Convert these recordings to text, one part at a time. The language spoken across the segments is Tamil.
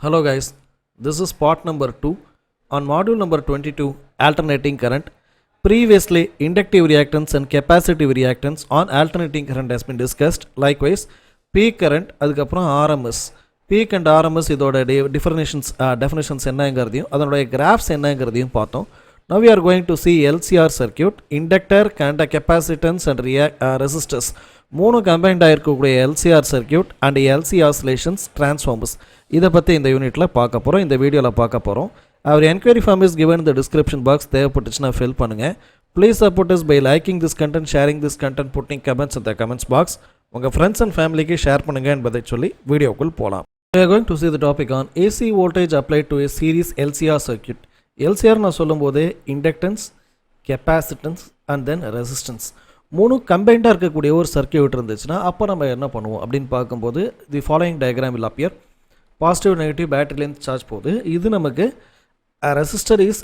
Hello guys, this is part number 2 on module number 22 alternating current. Previously inductive reactance and capacitive reactance on alternating current has been discussed. Likewise peak current அதுக்கப்புறம் RMS peak and RMS இதோட definitions என்னங்கிறதையும் அதனுடைய graphs என்னங்கிறதையும் பார்த்தோம். Now we are going to see LCR circuit, inductor, capacitance and resistors மூணு combined ஆகிருக்கக்கூடிய LCR circuit and LC oscillations transformers இதை பற்றி இந்த யூனிட்டில் பார்க்க போகிறோம், இந்த வீடியோவில் பார்க்க போகிறோம். அவர் enquiry form is given in the description box, தேவைப்பட்டுச்சுன்னா ஃபில் பண்ணுங்கள். Please support us by liking this content, sharing this content, putting comments in the comments box. உங்கள் ஃப்ரெண்ட்ஸ் அண்ட் ஃபேமிலிக்கு ஷேர் பண்ணுங்கள் என்பதை சொல்லி வீடியோக்குள் போகலாம். We are going to see the topic on AC voltage applied to a series LCR circuit. LCR நான் சொல்லும்போது inductance, capacitance and then resistance மூணு கம்பைண்டாக இருக்கக்கூடிய ஒரு சர்க்யூட் இருந்துச்சுன்னா அப்போ நம்ம என்ன பண்ணுவோம் அப்படின்னு பார்க்கும்போது the following diagram will appear. Positive negative பேட்டரிலேருந்து சார்ஜ் போகுது. இது நமக்கு ரெசிஸ்டர் இஸ்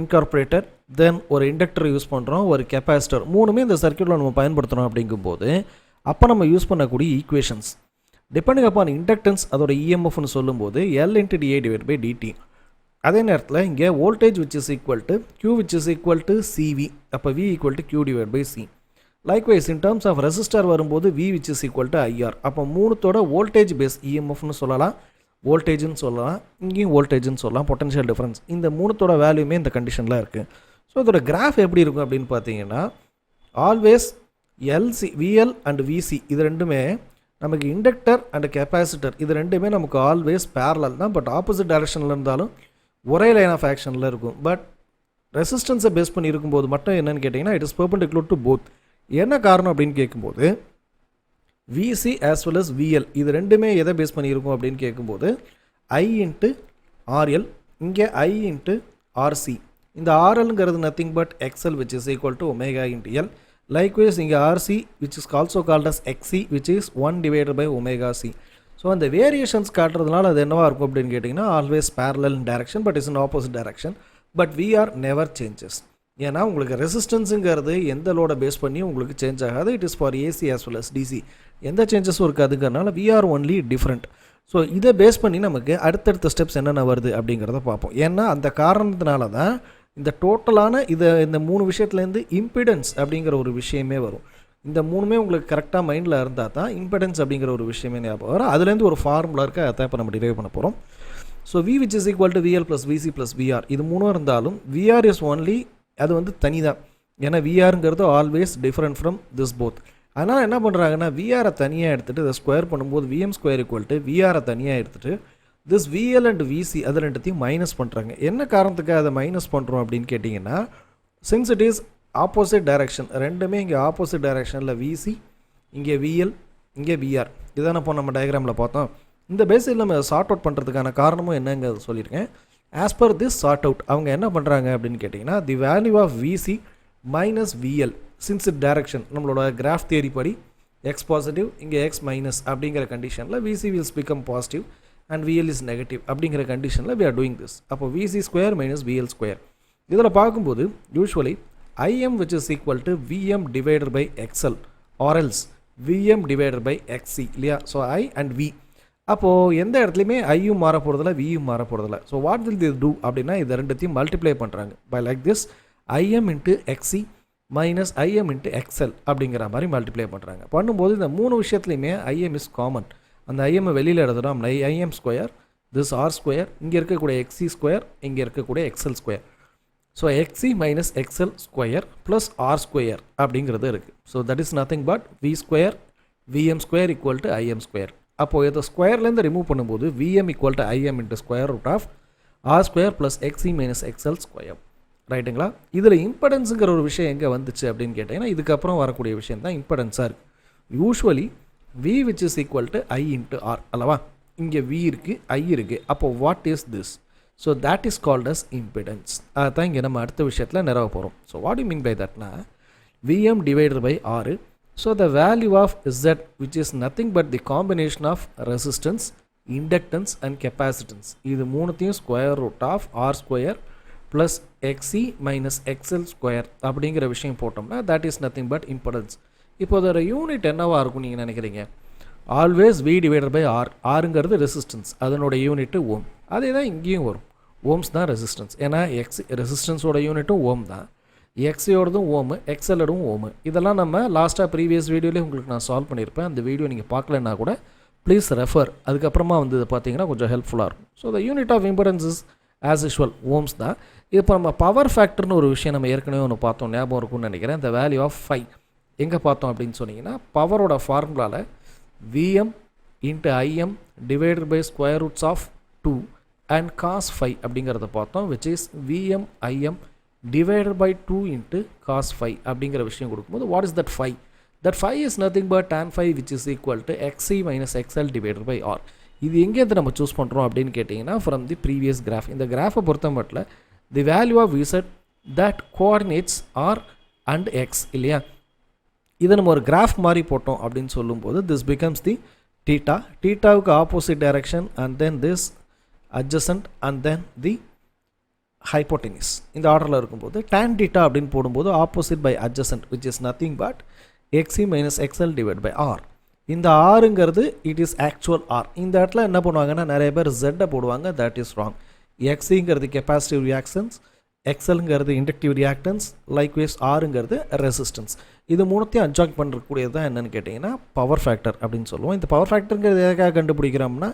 இன்கார்பரேட்டட், தென் ஒரு இண்டக்டர் யூஸ் பண்ணுறோம், ஒரு கெப்பாசிட்டர், மூணுமே இந்த சர்க்யூட்டில் நம்ம பயன்படுத்துகிறோம். அப்படிங்கும்போது அப்போ நம்ம யூஸ் பண்ணக்கூடிய ஈக்குவேஷன்ஸ் டிபெண்டிங் அப்பான் இண்டக்டன்ஸ் அதோட இஎம்எஃப்னு சொல்லும்போது L into dI divide by dt. அதே நேரத்தில் இங்கே voltage which is equal to Q which is equal to CV, அப்போ V equal to Q divide by C. Likewise in terms of resistor வரும்போது V which is equal to IR. அப்போ மூணுத்தோட வோல்டேஜ் பேஸ் இஎம்எஃப்னு சொல்லலாம், வோல்டேஜ்னு சொல்லலாம், இங்கேயும் வோல்டேஜ்னு சொல்லலாம், பொட்டன்ஷியல் டிஃபரன்ஸ். இந்த மூணுத்தோட வேல்யூமே இந்த கண்டிஷனில் இருக்குது. ஸோ இதோட கிராஃப் எப்படி இருக்கும் அப்படின்னு பார்த்தீங்கன்னா ஆல்வேஸ் VL அண்ட் VC இது ரெண்டுமே நமக்கு இண்டக்டர் அண்ட் கெப்பாசிட்டர் இது ரெண்டுமே நமக்கு ஆல்வேஸ் பேரலல் தான், பட் ஆப்போசிட் டைரக்ஷனில் இருந்தாலும் ஒரே லைன் ஆஃப் ஆக்ஷனில் இருக்கும். பட் ரெசிஸ்டன்ஸை பேஸ் பண்ணி இருக்கும்போது மட்டும் என்னென்னு கேட்டிங்கன்னா it is perpendicular to both. என்ன காரணம் அப்படின்னு கேட்கும்போது VC as well as VL இது ரெண்டுமே எதை பேஸ் பண்ணியிருக்கும் அப்படின்னு கேட்கும்போது I இன்ட்டு RL, இங்கே I இன்ட்டு RC. இந்த RLங்கிறது nothing but XL which is equal to omega into L. Likewise இங்கே RC which is also called as XC which is 1 divided by omega C. So அந்த வேரியேஷன்ஸ் காட்டுறதுனால அது என்னவா இருக்கும் அப்படின்னு கேட்டிங்கன்னா always parallel direction but is in opposite direction. But VR never changes. ஏன்னா உங்களுக்கு ரெசிஸ்டன்ஸுங்கிறது எந்த லோடை பேஸ் பண்ணி உங்களுக்கு சேஞ்ச் ஆகாது. It is for AC as well as DC. எந்த சேஞ்சஸும் இருக்காதுங்கிறனால VR ஒன்லி டிஃப்ரெண்ட். ஸோ இதை பேஸ் பண்ணி நமக்கு அடுத்தடுத்த ஸ்டெப்ஸ் என்னென்ன வருது அப்படிங்கிறத பார்ப்போம். ஏன்னா அந்த காரணத்தினால தான் இந்த டோட்டலான இந்த மூணு விஷயத்துலேருந்து இம்பிடன்ஸ் அப்படிங்கிற ஒரு விஷயமே வரும். இந்த மூணுமே உங்களுக்கு கரெக்டாக மைண்டில் இருந்தால் தான் இம்பிடன்ஸ் அப்படிங்கிற ஒரு விஷயமே ஞாபகம் வரும். அதுலேருந்து ஒரு ஃபார்முலா இருக்குது, அதை இப்போ நம்ம டிரைவ் பண்ண போகிறோம். So V which is equal to VL plus VC plus VR இது மூணும் இருந்தாலும் VR is only அது வந்து தனி தான். ஏன்னா VRங்கிறது always different from this both. அதனால் என்ன பண்ணுறாங்கன்னா VRை தனியாக எடுத்துகிட்டு இதை ஸ்கொயர் பண்ணும்போது VM ஸ்கொயர் ஈக்குவல் டு VRை தனியாக எடுத்துகிட்டு திஸ் VL அண்ட் VC அது ரெண்டுத்தையும் மைனஸ் பண்ணுறாங்க. என்ன காரணத்துக்காக அதை மைனஸ் பண்ணுறோம் அப்படின்னு கேட்டிங்கன்னா since it is opposite direction, ரெண்டுமே இங்கே ஆப்போசிட் டைரக்ஷனில் VC இங்கே VL இங்கே VR இதான இப்போ நம்ம டயக்ராமில் பார்த்தோம். இந்த பேஸில் நம்ம சார்ட் அவுட் பண்ணுறதுக்கான காரணமும் என்னங்கிறது சொல்லியிருக்கேன். As per this chart out அவங்க என்ன பண்ணுறாங்க அப்படின்னு கேட்டிங்கன்னா the value of VC minus VL since it direction நம்மளோட கிராஃப் தியரி படி X பாசிட்டிவ் இங்கே X மைனஸ் அப்படிங்கிற கண்டிஷனில் VC will become positive and VL is negative அப்படிங்கிற கண்டிஷனில் we are doing this. அப்போ VC square minus VL square இதில் பார்க்கும்போது usually IM which is equal to VM divided by XL or else VM divided by XC இல்லையா. ஸோ I and V அப்போது எந்த இடத்துலையுமே ஐயும் மாற போகிறதில்ல வியும் மாற போகிறதில்ல. So what will the do அப்படின்னா இதை ரெண்டுத்தையும் மல்டிப்ளை பண்ணுறாங்க by like this IM into XC minus IM into XL அப்படிங்கிற மாதிரி மல்டிப்ளை பண்ணுறாங்க. பண்ணும்போது இந்த மூணு விஷயத்துலையுமே IM இஸ் காமன். அந்த ஐஎம்ஐ வெளியில் எடுத்துட்டோம் IM square this R square இங்கே இருக்கக்கூடிய XC ஸ்கொயர் இங்கே இருக்கக்கூடிய XL square. So XC minus XL square plus R square அப்படிங்கிறது இருக்குது. So that is nothing but V square VM square equal to IM square. அப்போது இதை ஸ்கொயர்லேருந்து ரிமூவ் பண்ணும்போது VM equal to IM into square root of R square plus XC minus XL square. ரைட்டுங்களா. இதில் இம்படன்ஸுங்கிற ஒரு விஷயம் எங்கே வந்துச்சு அப்படின்னு கேட்டிங்கன்னா இதுக்கப்புறம் வரக்கூடிய விஷயம் தான் இம்படன்ஸாக இருக்குது. Usually V which is equal to I into R அல்லவா. இங்கே V இருக்குது I இருக்குது. அப்போது what is this? So that is called as impedance. அதுதான் இங்கே நம்ம அடுத்த விஷயத்தில் நிறவ போகிறோம். So what you mean by தட்னா VM divided by R. So the value of Z which is nothing but the combination of resistance, inductance and capacitance இது மூணுத்தையும் square root of R square plus XC minus XL square அப்படிங்கிற விஷயம் போட்டோம்னா that is nothing but impedance. இப்போ அதோட யூனிட் என்னவாக இருக்கும் நீங்கள் நினைக்கிறீங்க? Always V divided by R. ஆருங்கிறது ரெசிஸ்டன்ஸ், அதனோட யூனிட்டு ஓம். அதே தான் இங்கேயும் வரும், ஓம்ஸ் தான் ரெசிஸ்டன்ஸ். ஏன்னா எக்ஸ் ரெசிஸ்டன்ஸோட யூனிட்டும் ஓம் தான், எக்ஸோடதும் ஓமு, எக்ஸ்எல்லோடும் ஓமு. இதெல்லாம் நம்ம லாஸ்ட்டாக ப்ரீவியஸ் வீடியோலேயே உங்களுக்கு நான் சால்வ் பண்ணியிருப்பேன். அந்த வீடியோ நீங்கள் பார்க்கலன்னா கூட ப்ளீஸ் ரெஃபர். அதுக்கப்புறமா வந்து பார்த்தீங்கன்னா கொஞ்சம் ஹெல்ப்ஃபுல்லாக இருக்கும். So the unit of impedance is as usual ohms தான். இப்போ நம்ம பவர் ஃபேக்டர்னு ஒரு விஷயம் நம்ம ஏற்கனவே ஒன்று பார்த்தோம், ஞாபகம் இருக்கும்னு நினைக்கிறேன். இந்த வேல்யூ ஆஃப் ஃபை எங்கே பார்த்தோம் அப்படின்னு சொன்னீங்கன்னா, பவரோட ஃபார்முலாவில் Vm into IM divided by square roots of 2 and cos phi அப்படிங்கிறத பார்த்தோம், which is Vm IM divided by 2 into cos phi அப்படிங்கிற விஷயம் கொடுக்கும்போது what is that phi? That phi is nothing but tan phi which is equal to xc minus xl divided by r. இது எங்கேருந்து நம்ம சூஸ் பண்ணுறோம் அப்படின்னு கேட்டிங்கன்னா from the previous graph. இந்த கிராஃபை பொறுத்த மட்டும் the value of z that coordinates r and x இல்லையா, இதை நம்ம ஒரு கிராஃப் மாதிரி போட்டோம் அப்படின்னு சொல்லும்போது this becomes the theta. thetaவுக்கு opposite direction and then this adjacent and then the hypotenuse. இந்த ஆர்டரில் இருக்கும்போது tan theta அப்படின்னு போடும்போது opposite by adjacent which is nothing but xc minus xl divided by r. இந்த ஆறுங்கிறது இட் இஸ் ஆக்சுவல் ஆர். இந்த இடத்துல என்ன பண்ணுவாங்கன்னா நிறைய பேர் z போடுவாங்க, தட் இஸ் ராங். xங்கிறது கெப்பாசிட்டிவ் ரியாக்ஷன்ஸ், எக்ஸல்ங்கிறது இண்டக்டிவ் ரியாக்டன்ஸ், லைக்வைஸ் ஆருங்கிறது ரெசிஸ்டன்ஸ். இது மூணுத்தையும் அட்ஜாயின் பண்ணக்கூடியது தான் என்னென்னு கேட்டிங்கன்னா பவர் ஃபேக்டர் அப்படின்னு சொல்லுவோம். இந்த பவர் ஃபேக்டருங்கிறது எதுக்காக கண்டுபிடிக்கிறோம்னா,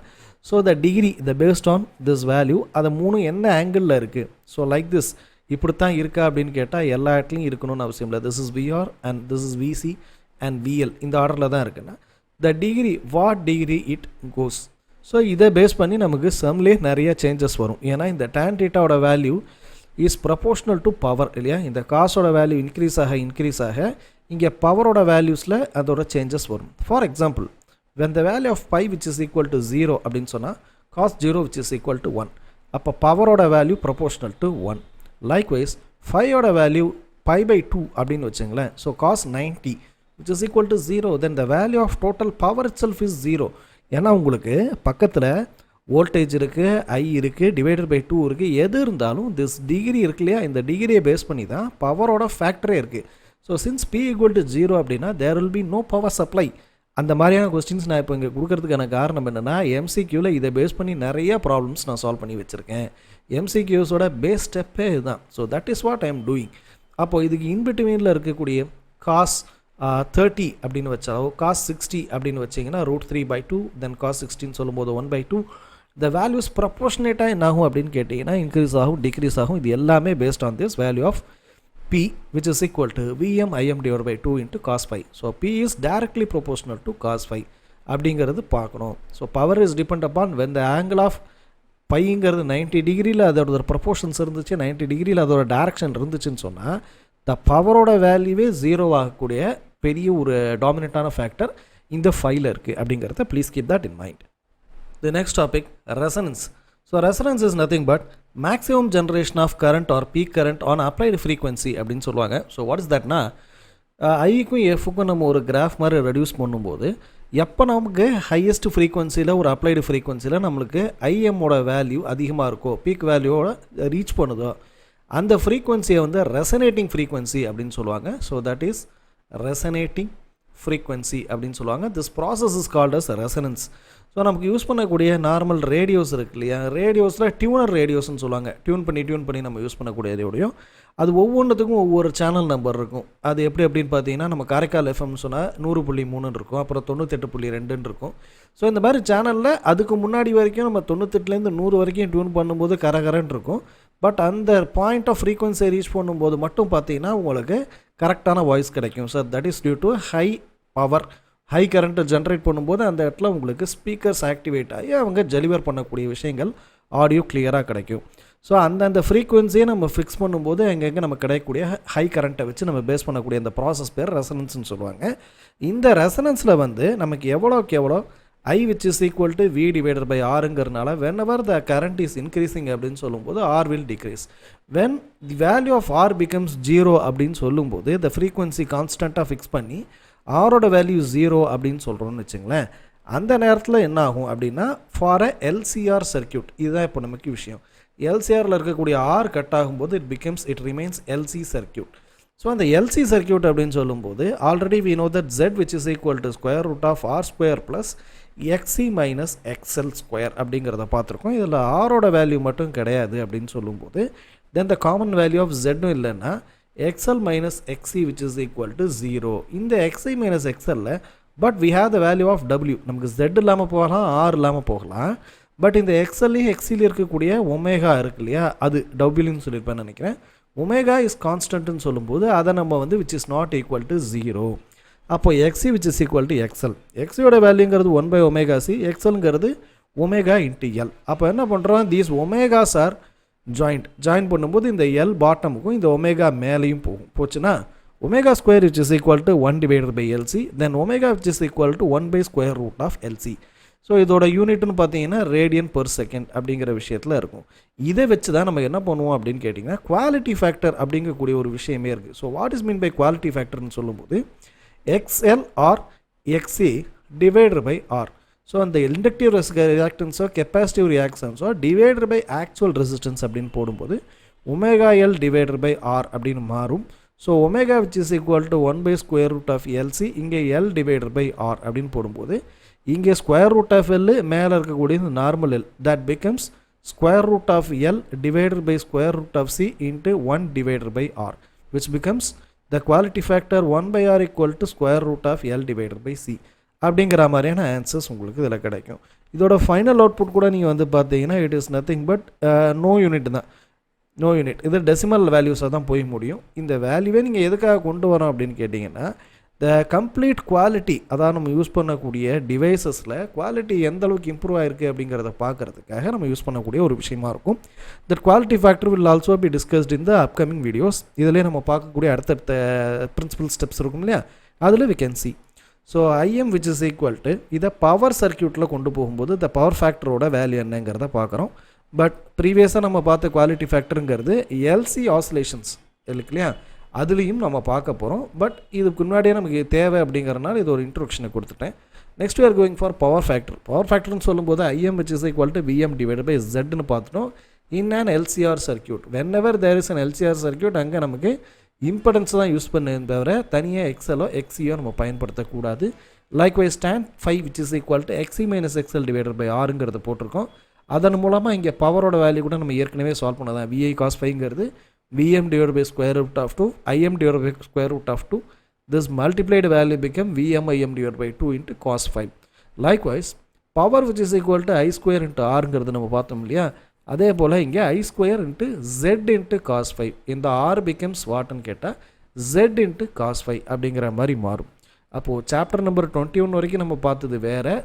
so the degree the based on this value, அதை மூணு என்ன ஆங்கிளில் இருக்குது. ஸோ லைக் திஸ் இப்படித்தான் இருக்கா அப்படின்னு கேட்டால் எல்லா இடத்துலையும் இருக்கணும்னு அவசியம் இல்லை. This is VR and this is VC and VL, இந்த ஆர்டரில் தான் இருக்குன்னா the degree what degree it goes. So இதை பேஸ் பண்ணி நமக்கு சம்லேயே நிறைய சேஞ்சஸ் வரும். ஏன்னா இந்த tan thetaவோட value is proportional to power இல்லையா. இந்த காசோட வேல்யூ இன்க்ரீஸ் ஆக இங்கே பவரோட வேல்யூஸில் அதோட சேஞ்சஸ் வரும். For example when the value of pi which is equal to 0 அப்படின்னு சொன்னால் cos 0 which is equal to 1, அப்போ பவரோட வேல்யூ proportional to 1. likewise phiயோட வேல்யூ pi by 2 அப்படின்னு வச்சுங்களேன். So cos 90 which is equal to 0, then the value of total power itself is 0. ஏன்னா உங்களுக்கு பக்கத்தில் வோல்டேஜ் இருக்குது, ஐ இருக்குது, டிவைடட் பை 2 இருக்குது. எது இருந்தாலும் திஸ் டிகிரி இருக்கு இல்லையா, இந்த டிகிரியை பேஸ் பண்ணி தான் பவரோட ஃபேக்டரே இருக்குது. So since p equal to 0 அப்படின்னா there will be no power supply. அந்த மாதிரியான கொஸ்டின்ஸ் நான் இப்போ இங்கே கொடுக்கறதுக்கான காரணம் என்னென்னா, எம்சிக்யூவில் இதை பேஸ் பண்ணி நிறைய ப்ராப்ளம்ஸ் நான் சால்வ் பண்ணி வச்சுருக்கேன். எம்சிக்யூஸோட பேஸ் ஸ்டெப்பே இதுதான். So that is what I am doing. அப்போது இதுக்கு இன்பிட்வீனில் இருக்கக்கூடிய காஸ் 30 அப்படின்னு வச்சாலோ காஸ் 60 அப்படின்னு வச்சிங்கன்னா √3/2, தென் காஸ் 16 சொல்லும்போது 1/2. த வேல்யூஸ் ப்ரப்போர்ஷனேட்டாக என்ன ஆகும் அப்படின்னு கேட்டிங்கன்னா இன்க்ரீஸ் ஆகும், டிக்ரீஸ் ஆகும். இது எல்லாமே based on this value of P which is equal to Vm Im divided by 2 into cos phi. So P is directly proportional to cos phi அப்படிங்கிறது பார்க்கணும். So power is depend upon when the angle of பைங்கிறது 90 டிகிரியில் அதோட ப்ரொபோர்ஷன்ஸ் இருந்துச்சு, 90 டிகிரியில் அதோட டைரக்ஷன் இருந்துச்சுன்னு சொன்னால் த பவரோட வேல்யூவே 0 ஆகக்கூடிய பெரிய ஒரு டாமினேட்டான ஃபேக்டர் இந்த ஃபைல இருக்குது அப்படிங்கிறத please keep that in mind. The next topic resonance. So resonance is nothing but maximum generation of current or peak current on applied frequency அப்படின்னு சொல்லுவாங்க. ஸோ வாட் இஸ் தட்னா, ஐக்கும் எஃப்க்கும் நம்ம ஒரு கிராஃப் மாதிரி ரெடியூஸ் பண்ணும்போது எப்போ நமக்கு ஹையஸ்ட் ஃப்ரீக்வன்சியில் ஒரு அப்ளைடு ஃப்ரீக்வன்சியில் நம்மளுக்கு ஐஎம்மோட வேல்யூ அதிகமாக இருக்கோ, பீக் வேல்யூவோட ரீச் பண்ணுதோ, அந்த ஃப்ரீக்வன்சியை வந்து ரெசனேட்டிங் ஃப்ரீக்வன்சி அப்படின்னு சொல்லுவாங்க. So that is resonating frequency அப்படின்னு சொல்லுவாங்க. This process is called as resonance. So நமக்கு யூஸ் பண்ணக்கூடிய நார்மல் ரேடியோஸ் இருக்கு இல்லையா, ரேடியோஸில் டியூனர் ரேடியோஸ்ன்னு சொல்லுவாங்க. டியூன் பண்ணி நம்ம யூஸ் பண்ணக்கூடிய ரேடியோ, அது ஒவ்வொன்றுத்துக்கும் ஒவ்வொரு சேனல் நம்பர் இருக்கும். அது எப்படி அப்படின்னு பார்த்தீங்கன்னா, நம்ம காரைக்கால் எஃப்எம் சொன்னால் 100.3 இருக்கும், அப்புறம் 98.2 இருக்கும். ஸோ இந்த மாதிரி சேனலில் அதுக்கு முன்னாடி வரைக்கும் நம்ம 98லேருந்து 100 வரைக்கும் டியூன் பண்ணும்போது கரகரன்னு இருக்கும். பட் அந்த பாயிண்ட் ஆஃப் ஃப்ரீக்வன்சியை ரீச் பண்ணும்போது மட்டும் பார்த்தீங்கன்னா உங்களுக்கு கரெக்டான வாய்ஸ் கிடைக்கும். So that is due to high power, high கரண்ட்டை ஜென்ரேட் பண்ணும்போது அந்த இடத்துல உங்களுக்கு ஸ்பீக்கர்ஸ் ஆக்டிவேட் ஆகி அவங்க டெலிவர் பண்ணக்கூடிய விஷயங்கள் ஆடியோ கிளியராக கிடைக்கும். ஸோ அந்தந்த ஃப்ரீக்வன்சியை நம்ம ஃபிக்ஸ் பண்ணும்போது எங்கெங்கே நம்ம கிடைக்கக்கூடிய ஹை கரண்ட்டை வச்சு நம்ம பேஸ் பண்ணக்கூடிய அந்த ப்ராசஸ் பேர் ரெசனன்ஸ்னு சொல்லுவாங்க. இந்த ரெசனன்ஸில் வந்து நமக்கு எவ்வளோக்கு எவ்வளோ I which is equal to V divided by Rங்கிறனால whenever the current is increasing அப்படின்னு சொல்லும்போது R will decrease. When the value of R becomes 0 அப்படின்னு சொல்லும்போது the frequency கான்ஸ்டண்ட்டாக ஃபிக்ஸ் பண்ணி ஆரோட வேல்யூ 0 அப்படின்னு சொல்கிறோன்னு வச்சுங்களேன். அந்த நேரத்தில் என்ன ஆகும் அப்படின்னா ஃபார் LCR சர்க்கியூட், இதுதான் இப்போ நமக்கு விஷயம். LCRல இருக்கக்கூடிய R கட் ஆகும்போது it remains LC circuit. So அந்த எல்சி சர்க்கியூட் அப்படின்னு சொல்லும்போது already we know that z which is equal to square root of R square plus XC minus XL square அப்படிங்கிறத பார்த்துருக்கோம். இதில் ஆரோட வேல்யூ மட்டும் கிடையாது அப்படின்னு சொல்லும்போது then the common value of ஜெட்டும் இல்லைன்னா XL minus XC which is equal to 0. இந்த எக்ஸி மைனஸ் எக்ஸ்எல்ல but we have the value of W. நமக்கு ஜெட் இல்லாமல் போகலாம், ஆர் இல்லாமல் போகலாம். பட் இந்த எக்ஸ்எல்லையும் எக்ஸிலையும் இருக்கக்கூடிய ஒமேகா இருக்கு இல்லையா, அது டபிள்யூன்னு சொல்லியிருப்பேன்னு நினைக்கிறேன். ஒமேகா இஸ் கான்ஸ்டன்ட்னு சொல்லும்போது அதை நம்ம வந்து which is not equal to 0. அப்போ XC which is equal to XL. எக்ஸியோட வேல்யூங்கிறது 1/ωc, எக்ஸ்எல்ங்கிறது ஒமேகா இன்ட்டு எல். அப்போ என்ன பண்ணுறோம், தீஸ் ஒமேகாஸ் ஆர் ஜாயின் பண்ணும்போது இந்த எல் பாட்டமுக்கும் இந்த ஒமேகா மேலேயும் போச்சுன்னா omega square which is equal to 1/LC, then omega which is equal to 1/ஸ்கொயர் ரூட் ஆஃப் எல்சி. ஸோ இதோட யூனிட்னு பார்த்தீங்கன்னா ரேடியன் பெர் செகண்ட் அப்படிங்கிற விஷயத்தில் இருக்கும். இதை வச்சு தான் நம்ம என்ன பண்ணுவோம் அப்படின்னு கேட்டிங்கன்னா குவாலிட்டி ஃபேக்டர் அப்படிங்கக்கூடிய ஒரு விஷயமே இருக்குது. So what is mean by quality ஃபேக்டர்னு சொல்லும்போது XL or XC divided by R. So அந்த இண்டக்டிவ் ரியாக்டன்ஸோ கெப்பாசிட்டிவ் ரியாக்ஷன்ஸோ டிவைடட் பை ஆக்சுவல் ரெசிஸ்டன்ஸ் அப்படின்னு போடும்போது omega L divided by R அப்படின்னு மாறும். So omega which is equal to 1/ஸ்கொயர் ரூட் ஆஃப் எல்சி, இங்கே எல் டிவைடட் பை ஆர் அப்படின்னு போடும்போது இங்கே ஸ்கொயர் ரூட் ஆஃப் எல் மேலே இருக்கக்கூடிய normal L that becomes square root of L divided by square root of C into 1 divided by R which becomes the quality factor 1/r equal to square root of L divided by C அப்படிங்கிற மாதிரியான ஆன்சர்ஸ் உங்களுக்கு இதில் கிடைக்கும். இதோட ஃபைனல் அவுட்புட் கூட நீங்கள் வந்து பார்த்தீங்கன்னா it is nothing but no unit தான், நோ யூனிட். இது டெசிமல் வேல்யூஸாக தான் போய் முடியும். இந்த வேல்யூவே நீங்கள் எதுக்காக கொண்டு வரோம் அப்படின்னு கேட்டிங்கன்னா த கம்ப்ளீட் குவாலிட்டி, அதாவது நம்ம யூஸ் பண்ணக்கூடிய டிவைசஸில் குவாலிட்டி எந்த அளவுக்கு இம்ப்ரூவ் ஆகிருக்கு அப்படிங்கிறத பார்க்குறதுக்காக நம்ம யூஸ் பண்ணக்கூடிய ஒரு விஷயமா இருக்கும். That quality factor will also be discussed in the upcoming videos. இதிலே நம்ம பார்க்கக்கூடிய அடுத்தடுத்த பிரின்சிபல் ஸ்டெப்ஸ் இருக்கும் இல்லையா, அதில் we can see. So IM which is equal to இதை பவர் சர்க்கியூட்டில் கொண்டு போகும்போது இந்த பவர் ஃபேக்டரோட வேல்யூ என்னங்கிறத பார்க்குறோம். பட் ப்ரீவியஸாக நம்ம பார்த்த குவாலிட்டி ஃபேக்டருங்கிறது எல்சி ஆசிலேஷன்ஸ் இருக்கு இல்லையா, அதுலேயும் நம்ம பார்க்க போகிறோம். பட் இதுக்கு முன்னாடியே நமக்கு தேவை அப்படிங்கிறனால இது ஒரு இன்ட்ரோடக்ஷனை கொடுத்துட்டேன். Next we are going for power factor. Power ஃபேக்டர்னு சொல்லும்போது IM which is equal to VM divided by ஜெட்னு பார்த்துட்டோம். In an LCR circuit whenever there is an LCR circuit அங்கே நமக்கு இம்படன்ஸ் தான் யூஸ் பண்ண தவிர தனியாக எக்ஸ்எலோ எக்ஸியோ நம்ம பயன்படுத்தக்கூடாது. Likewise tan phi which is equal to XC minus XL divided by ஆருங்கிறத போட்டிருக்கோம். அதன் மூலமாக இங்கே பவரோட வேல்யூ கூட நம்ம ஏற்கனவே சால்வ் பண்ணதான். விஐ காஸ் ஃபைங்கிறது Vm divided by square root of 2, Im divided by square root of 2. This multiplied value become Vm Im divided by 2 into cos 5. Likewise, power which is equal to I square into R ங்கிறது நம்ம பார்த்தோம் இல்லையா, அதே போல் இங்கே I square into Z into cos 5. இந்த R becomes what ன்னு கேட்டால் Z into cos 5 அப்படிங்கிற மாதிரி மாறும். அப்போது சாப்டர் நம்பர் 21 வரைக்கும் நம்ம பார்த்தது வேறு.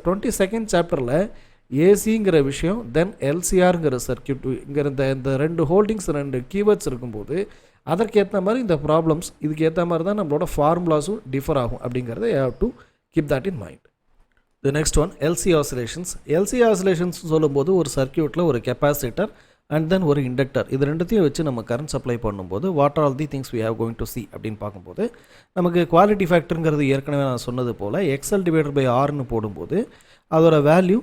22nd சாப்டரில் ஏசிங்கிற விஷயம், தென் எல்சிஆருங்கிற சர்க்கியூட், இங்கே இந்த ரெண்டு ஹோல்டிங்ஸ் ரெண்டு கீவேர்ட்ஸ் இருக்கும்போது அதற்கேற்ற மாதிரி இந்த ப்ராப்ளம்ஸ் இதுக்கு ஏற்ற மாதிரி தான் நம்மளோட ஃபார்முலாஸும் டிஃபர் ஆகும் அப்படிங்கிறத you have to keep that in mind. The next one LC oscillations. LC oscillations சொல்லும்போது ஒரு சர்க்கியூட்டில் ஒரு கெப்பாசிட்டர் அண்ட் தென் ஒரு இண்டக்டர், இது ரெண்டுத்தையும் வச்சு நம்ம கரண்ட் சப்ளை பண்ணும்போது what are all the things we have going to see அப்படின்னு பார்க்கும்போது நமக்கு குவாலிட்டி ஃபேக்டருங்கிறது ஏற்கனவே நான் சொன்னது போல் எக்ஸ்எல் டிவைடட் பை ஆர்னு போடும்போது அதோட வேல்யூ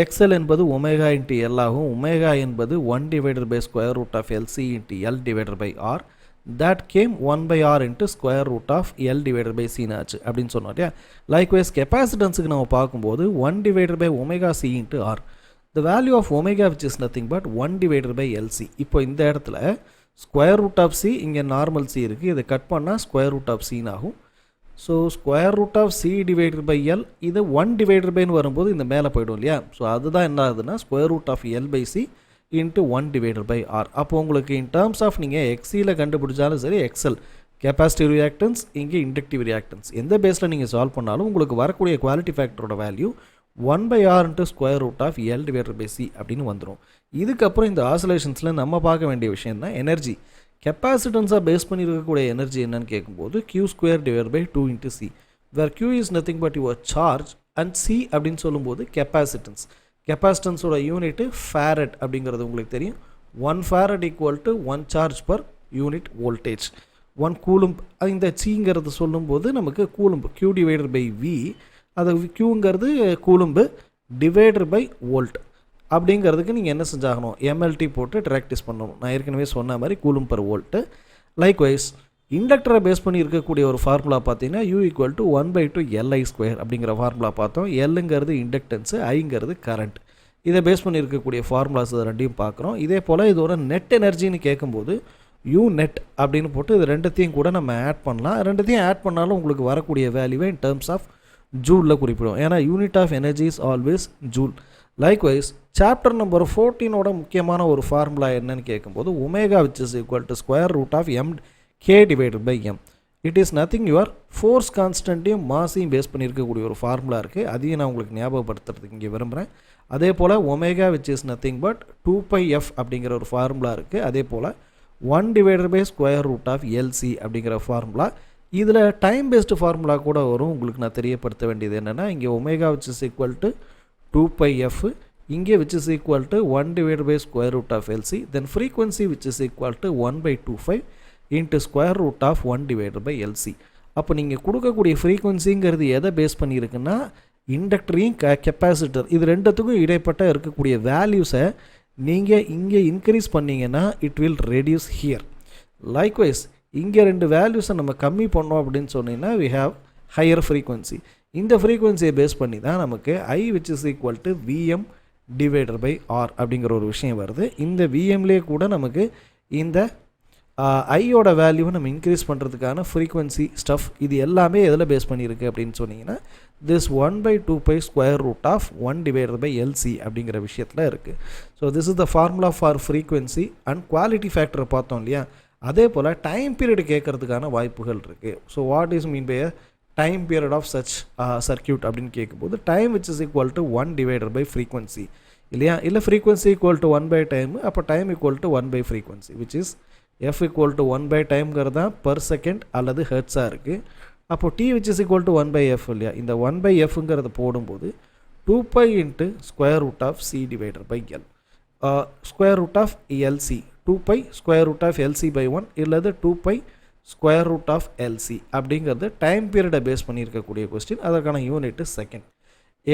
எக்ஸ்எல் என்பது ஒமேகா இன்ட்டு எல் ஆகும். ஒமேகா என்பது 1 divided by square root of LC into L divided by R. That came 1/r into square root of L divided by சின்னு ஆச்சு அப்படின்னு சொன்னோம் இல்லையா. லைக்வைஸ் கெப்பாசிட்டன்ஸுக்கு நம்ம பார்க்கும்போது 1 divided by omega C into R. The value of omega which is nothing but 1 divided by LC. இப்போ இந்த இடத்துல ஸ்கொயர் ரூட் ஆஃப் சி, இங்கே நார்மல் சி இருக்குது, இதை கட் பண்ணால் ஸ்கொயர் ரூட் ஆஃப் சின்னு ஆகும். So square root of C divided by L, இது 1 டிவைடட் பைன்னு வரும்போது இந்த மேலே போய்டும் இல்லையா. ஸோ அதுதான் என்ன ஆகுதுன்னா square root of L by C into 1 divided by R. அப்போ உங்களுக்கு இன் டேர்ம்ஸ் ஆஃப் நீங்கள் எக்ஸியில் கண்டுபிடிச்சாலும் சரி, எக்ஸ்எல் கெப்பாசிட்டிவ் ரியாக்டன்ஸ், இங்கே இண்டக்டிவ் ரியாக்டன்ஸ், எந்த பேஸில் நீங்கள் சால்வ் பண்ணாலும் உங்களுக்கு வரக்கூடிய குவாலிட்டி ஃபேக்டரோட value 1/r into square root of L divided by C அப்படின்னு வந்துடும். இதுக்கப்புறம் இந்த ஆசிலேஷன்ஸில் நம்ம பார்க்க வேண்டிய விஷயம் தான் எனர்ஜி. கெப்பாசிட்டன்ஸாக பேஸ் பண்ணியிருக்கக்கூடிய எனர்ஜி என்னன்னு கேட்கும்போது q square divide by 2 into C, where q is nothing but your charge and C அப்படின்னு சொல்லும்போது கெப்பாசிட்டன்ஸ். கெப்பாசிட்டன்ஸோட யூனிட்டு ஃபேரட் அப்படிங்கிறது உங்களுக்கு தெரியும். 1 farad equal to 1 charge per unit voltage. 1 coulomb, இந்த சிங்கிறது சொல்லும்போது நமக்கு coulomb q divided by v, அது qங்கிறது கூலும்பு டிவைடட் பை வோல்ட் அப்படிங்கிறதுக்கு நீங்கள் என்ன செஞ்சாகணும், எம்எல்டி போட்டு ப்ராக்டிஸ் பண்ணணும். நான் ஏற்கனவே சொன்ன மாதிரி கூலும் பர் வோல்ட்டு. லைக்வைஸ் இண்டக்டரை பேஸ் பண்ணி இருக்கக்கூடிய ஒரு ஃபார்முலா பார்த்தீங்கன்னா u equal to 1/2 Li square அப்படிங்கிற ஃபார்முலா பார்த்தோம். எல்லுங்கிறது இண்டக்டன்ஸு, ஐங்கிறது கரண்ட். இதை பேஸ் பண்ணி இருக்கக்கூடிய ஃபார்முலாஸ் ரெண்டையும் பார்க்குறோம். இதே போல் இதோட நெட் எனர்ஜின்னு கேட்கும்போது யூ நெட் அப்படின்னு போட்டு இது ரெண்டுத்தையும் கூட நம்ம ஆட் பண்ணலாம். ரெண்டுத்தையும் ஆட் பண்ணாலும் உங்களுக்கு வரக்கூடிய வேல்யூவை இன் டேர்ம்ஸ் ஆஃப் ஜூலில் குறிப்பிடும். ஏன்னா unit of energy is always joule. Likewise chapter number 14ஓட முக்கியமான ஒரு ஃபார்முலா என்னன்னு கேட்கும்போது omega which is equal to square root of M K divided by M. It is nothing your force கான்ஸ்டன்ட்டையும் மாஸையும் பேஸ் பண்ணியிருக்கக்கூடிய ஒரு ஃபார்முலா இருக்குது. அதையும் நான் உங்களுக்கு ஞாபகப்படுத்துறதுக்கு இங்கே விரும்புகிறேன். அதே போல் omega which is nothing but 2πf அப்படிங்கிற ஒரு ஃபார்முலா இருக்குது. அதே போல் 1 divided by square root of LC அப்படிங்கிற ஃபார்முலா. இதில் டைம் பேஸ்டு ஃபார்முலா கூட வரும். உங்களுக்கு நான் தெரியப்படுத்த வேண்டியது என்னென்னா இங்கே omega which is equal to 2πf, இங்கே which is equal to 1 divided by square root of LC, then frequency which is equal to 1/25 into square root of 1 divided by LC. அப்போ நீங்கள் கொடுக்கக்கூடிய ஃப்ரீக்வன்சிங்கிறது எதை பேஸ் பண்ணியிருக்குன்னா இண்டக்டரையும் கெப்பாசிட்டர் இது ரெண்டுத்துக்கும் இடைப்பட்ட இருக்கக்கூடிய வேல்யூஸை நீங்கள் இங்கே இன்க்ரீஸ் பண்ணிங்கன்னா it will reduce here. Likewise இங்கே ரெண்டு வேல்யூஸை நம்ம கம்மி பண்ணோம் அப்படின்னு சொன்னீங்கன்னா வி ஹாவ் ஹையர் ஃப்ரீக்வன்சி. இந்த ஃப்ரீக்வன்சியை பேஸ் பண்ணி தான் நமக்கு I which is equal to VM divider by R அப்படிங்கிற ஒரு விஷயம் வருது. இந்த விஎம்லேயே கூட நமக்கு இந்த ஐயோட வேல்யூவை நம்ம இன்க்ரீஸ் பண்ணுறதுக்கான ஃப்ரீக்வன்சி ஸ்டஃப் இது எல்லாமே எதில் பேஸ் பண்ணியிருக்கு அப்படின்னு சொன்னீங்கன்னா this 1/2π square root of 1 divided by LC அப்படிங்கிற விஷயத்தில் இருக்குது. So this is the formula for frequency and quality ஃபேக்டரை பார்த்தோம் இல்லையா. அதே போல் டைம் பீரியட் கேட்கறதுக்கான வாய்ப்புகள் இருக்குது. So what is mean by time period of such circuit அப்படின்னு கேட்கும்போது time which is equal to 1 divided by frequency இல்லையா. இல்லை frequency equal to 1 by time, அப்போ time equal to 1 by frequency which is f equal to 1 by timeங்கிறது தான் per second அல்லது ஹெர்ட்ஸாக இருக்குது. அப்போது t which is equal to 1 by f இல்லையா. இந்த 1 by fங்கிறத போடும்போது 2π into square root of c divided by l square root of lc 2π square root of lc by 1 இல்லது 2π square root of lc அப்படிங்கிறது டைம் பீரியடை பேஸ் பண்ணியிருக்கக்கூடிய கொஸ்டின். அதற்கான யூனிட் செகண்ட்.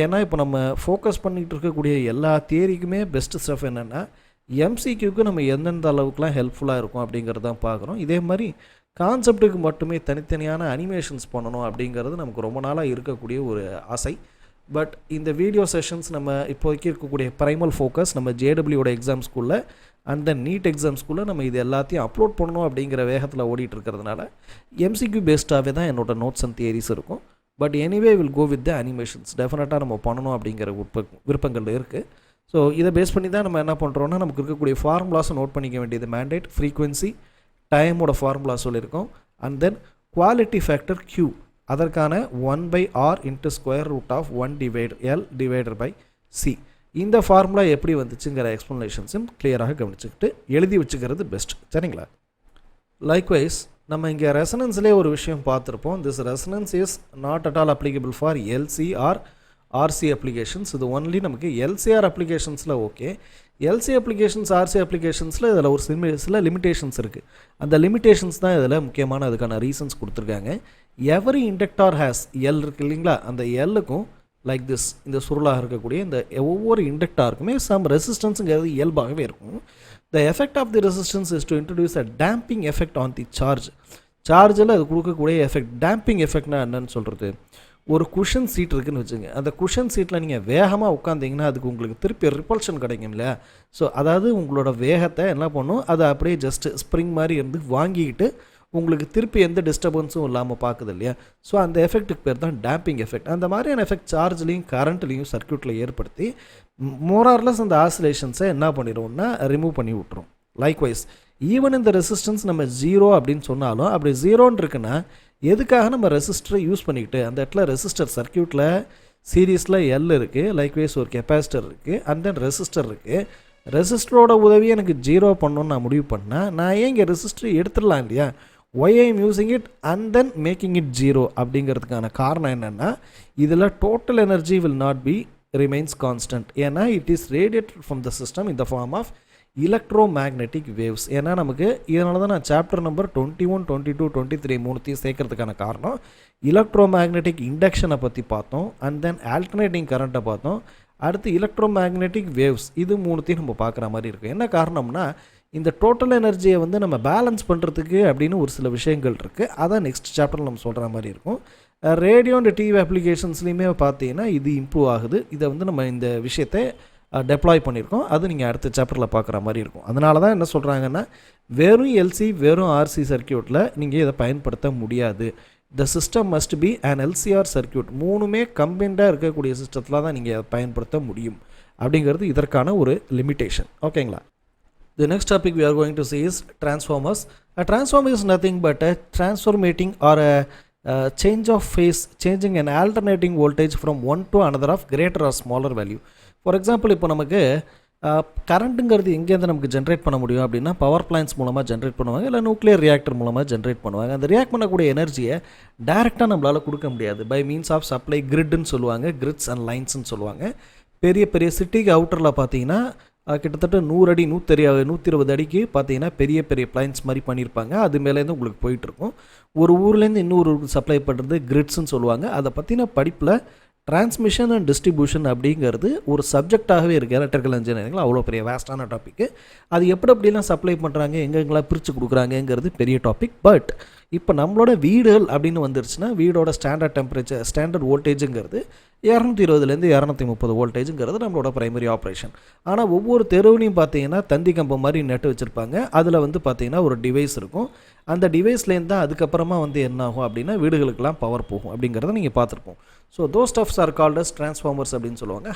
ஏன்னா இப்போ நம்ம ஃபோக்கஸ் பண்ணிகிட்டு இருக்கக்கூடிய எல்லா தியரிக்குமே பெஸ்ட் ஸ்டஃப் என்னென்னா எம்சிக்யூக்கு நம்ம எந்தெந்த அளவுக்குலாம் ஹெல்ப்ஃபுல்லாக இருக்கும் அப்படிங்கிறது தான் பார்க்குறோம். இதே மாதிரி கான்செப்ட்டுக்கு மட்டுமே தனித்தனியான அனிமேஷன்ஸ் பண்ணணும் அப்படிங்கிறது நமக்கு ரொம்ப நாளாக இருக்கக்கூடிய ஒரு ஆசை. பட் இந்த வீடியோ செஷன்ஸ் நம்ம இப்போதைக்கு இருக்கக்கூடிய ப்ரைமல் ஃபோக்கஸ் நம்ம ஜேடபிள்யூட எக்ஸாம்ஸ்குள்ளே அண்ட் தென் நீட் எக்ஸாம்ஸ்குள்ளே நம்ம இது எல்லாத்தையும் அப்லோட் பண்ணணும் அப்படிங்கிற வேகத்தில் ஓடிட்டு இருக்கிறதுனால எம்சிக்யூ பேஸ்டாகவே தான் என்னோடய நோட்ஸ் அண்ட் தியரிஸ் இருக்கும். But anyway will go with the animations டெஃபினட்டாக நம்ம பண்ணணும் அப்படிங்கிற விருப்பங்கள் இருக்குது. ஸோ இதை பேஸ் பண்ணி தான் நம்ம என்ன பண்ணுறோன்னா நமக்கு இருக்கக்கூடிய ஃபார்முலாஸை நோட் பண்ணிக்க வேண்டியது மேண்டேட். ஃப்ரீக்வன்சி டைமோட ஃபார்முலா சொல்லியிருக்கோம். And then quality factor Q அதற்கான 1/r into square root of 1 L divider by C. இந்த ஃபார்முலா எப்படி வந்துச்சுங்கிற எக்ஸ்ப்ளனேஷன்ஸும் கிளியராக கவனிச்சுக்கிட்டு எழுதி வச்சுக்கிறது பெஸ்ட். சரிங்களா. லைக்வைஸ் நம்ம இங்கே ரெசனன்ஸ்லேயே ஒரு விஷயம் பார்த்துருப்போம். This resonance is not at all applicable for LCR RC applications. இது ஒன்லி நமக்கு LCR அப்ளிகேஷன்ஸில் ஓகே. LC அப்ளிகேஷன்ஸ் RC அப்ளிகேஷன்ஸில் இதில் ஒரு சில லிமிடேஷன்ஸ் இருக்குது. அந்த லிமிடேஷன்ஸ் தான் இதில் முக்கியமான அதுக்கான ரீசன்ஸ் கொடுத்துருக்காங்க. எவரி இண்டக்டார் ஹேஸ் எல் இருக்குது இல்லைங்களா. அந்த எல்லுக்கும் லைக் திஸ் இந்த சுருளாக இருக்கக்கூடிய இந்த ஒவ்வொரு இண்டக்டாருக்குமே சம் ரெசிஸ்டன்ஸுங்கிறது இயல்பாகவே இருக்கும். The effect of the resistance is to introduce a damping effect on the சார்ஜில் அது கொடுக்கக்கூடிய எஃபெக்ட். டேம்பிங் எஃபெக்ட்னா என்னன்னு சொல்கிறது, ஒரு குஷன் சீட் இருக்குதுன்னு வச்சுங்க. அந்த குஷன் சீட்டில் நீங்கள் வேகமாக உட்காந்திங்கன்னா அதுக்கு உங்களுக்கு திருப்பி ரிப்பல்ஷன் கிடைக்கும் இல்லையா. ஸோ அதாவது உங்களோட வேகத்தை என்ன பண்ணும், அதை அப்படியே ஜஸ்ட் ஸ்ப்ரிங் மாதிரி இருந்து வாங்கிக்கிட்டு உங்களுக்கு திருப்பி எந்த டிஸ்டர்பன்ஸும் இல்லாமல் பார்க்குது இல்லையா. ஸோ அந்த எஃபெக்ட்டுக்கு பேர் தான் டேம்பிங் எஃபெக்ட். அந்த மாதிரியான எஃபெக்ட் சார்ஜ்லேயும் கரண்ட்லேயும் சர்க்யூட்டில் ஏற்படுத்தி மோரார்லெஸ் அந்த ஆசிலேஷன்ஸை என்ன பண்ணிடுவோம்னா ரிமூவ் பண்ணி விட்டுரும். லைக்வைஸ் ஈவன் இந்த ரெசிஸ்டன்ஸ் நம்ம 0 அப்படின்னு சொன்னாலும் அப்படி 0ன்னு இருக்குன்னா எதுக்காக நம்ம ரெசிஸ்டரை யூஸ் பண்ணிக்கிட்டு அந்த இடத்துல ரெசிஸ்டர் சர்க்யூட்டில் சீரீஸில் எல் இருக்குது, லைக்வைஸ் ஒரு கெப்பாசிட்டர் இருக்குது அண்ட் தென் ரெசிஸ்டர் இருக்குது. ரெசிஸ்டரோட உதவியை எனக்கு 0 பண்ணணுன்னு நான் முடிவு பண்ணால் நான் ஏன் இங்கே ரெசிஸ்டர் எடுத்துடலாம் இல்லையா. Why I am using it and then making it 0 அப்படிங்கிறதுக்கான காரணம் என்னென்னா இதில் total energy will not be remains constant. ஏன்னா it is radiated from the system in the form of electromagnetic waves. ஏன்னா நமக்கு இதனால தான் நான் சாப்டர் நம்பர் 21, 22, 23 மூணுத்தையும் சேர்க்கறதுக்கான காரணம். எலக்ட்ரோமேக்னெட்டிக் இண்டக்ஷனை பற்றி பார்த்தோம் அண்ட் தென் ஆல்டர்னேட்டிங் கரண்ட்டை பார்த்தோம். அடுத்து எலக்ட்ரோமேக்னெட்டிக் வேவ்ஸ் இது மூணுத்தையும் நம்ம பார்க்குற மாதிரி இருக்குது. என்ன காரணம்னா இந்த டோட்டல் எனர்ஜியை வந்து நம்ம பேலன்ஸ் பண்ணுறதுக்கு அப்படின்னு ஒரு சில விஷயங்கள் இருக்குது. அதான் நெக்ஸ்ட் சாப்டரில் நம்ம சொல்கிற மாதிரி இருக்கும். ரேடியோ அண்ட் டிவி அப்ளிகேஷன்ஸ்லையுமே பார்த்தீங்கன்னா இது இம்ப்ரூவ் ஆகுது. இதை வந்து நம்ம இந்த விஷயத்தை டெப்ளாய் பண்ணியிருக்கோம். அது நீங்கள் அடுத்த சாப்டரில் பார்க்குற மாதிரி இருக்கும். அதனால தான் என்ன சொல்கிறாங்கன்னா, வெறும் எல்சி வெறும் ஆர்சி சர்க்கியூட்டில் நீங்கள் இதை பயன்படுத்த முடியாது. The system must be and LCR circuit. மூணுமே கம்பைண்டாக இருக்கக்கூடிய சிஸ்டத்தில் தான் நீங்கள் அதை பயன்படுத்த முடியும் அப்படிங்கிறது இதற்கான ஒரு லிமிட்டேஷன். ஓகேங்களா? The next topic we are going to see is transformers. A transformer is nothing but a transformating or a change of phase, changing an alternating voltage from one to another of greater or smaller value. For example, இப்போ நமக்கு கரண்ட்டுங்கிறது எங்கேருந்து நமக்கு ஜென்ரேட் பண்ண முடியும் அப்படின்னா பவர் பிளான்ட்ஸ் மூலமாக ஜென்ரேட் பண்ணுவாங்க, இல்லை நியூக்ளியர் ரியாக்டர் மூலமாக ஜென்ரேட் பண்ணுவாங்க. அந்த ரியாக்ட் பண்ணக்கூடிய எனர்ஜியை டேரெக்டாக நம்மளால் கொடுக்க முடியாது. பை மீன்ஸ் ஆஃப் சப்ளை கிரிட்னு சொல்லுவாங்க, கிரிட்ஸ் அண்ட் லைன்ஸ்னு சொல்லுவாங்க. பெரிய பெரிய சிட்டிக்கு அவுட்டரில் பார்த்தீங்கன்னா கிட்டத்தட்ட 100 அடி 120 அடிக்கு பார்த்தீங்கன்னா பெரிய பெரிய பிளைன்ஸ் மாதிரி பண்ணியிருப்பாங்க. அது மேலேருந்து உங்களுக்கு போயிட்டுருக்கும். ஒரு ஊர்லேருந்து இன்னொரு ஊருக்கு சப்ளை பண்ணுறது கிரிட்ஸ்ன்னு சொல்லுவாங்க. அதை பற்றின படிப்பில் டிரான்ஸ்மிஷன் அண்ட் டிஸ்ட்ரிபியூஷன் அப்படிங்கிறது ஒரு சப்ஜெக்டாகவே இருக்குது எலக்ட்ரிக்கல் இன்ஜினியரிங்கில். அவ்வளோ பெரிய வேஸ்டான டாப்பிக்கு. அது எப்படிலாம் சப்ளை பண்ணுறாங்க, எங்கெங்கெல்லாம் பிரித்து கொடுக்குறாங்கங்கிறது பெரிய டாபிக். பட் இப்போ நம்மளோட வீடுகள் அப்படின்னு வந்துருச்சுன்னா வீடோட ஸ்டாண்டர்ட் டெம்பரேச்சர், ஸ்டாண்டர்ட் வோல்டேஜுங்கிறது 220லேருந்து 230 வோல்டேஜுங்கிறது நம்மளோட ப்ரைமரி ஆப்ரேஷன். ஆனால் ஒவ்வொரு தெருவுலையும் பார்த்தீங்கன்னா தந்தி கம்பம் மாதிரி நெட்டு வச்சுருப்பாங்க. அதில் வந்து பார்த்தீங்கன்னா ஒரு டிவைஸ் இருக்கும். அந்த டிவைஸ்லேருந்து தான் அதுக்கப்புறமா வந்து என்ன ஆகும் அப்படின்னா வீடுகளுக்கெல்லாம் பவர் போகும் அப்படிங்கிறத நீங்கள் பார்த்துருப்போம். So those stuffs are called as transformers அப்படின்னு சொல்லுவாங்க.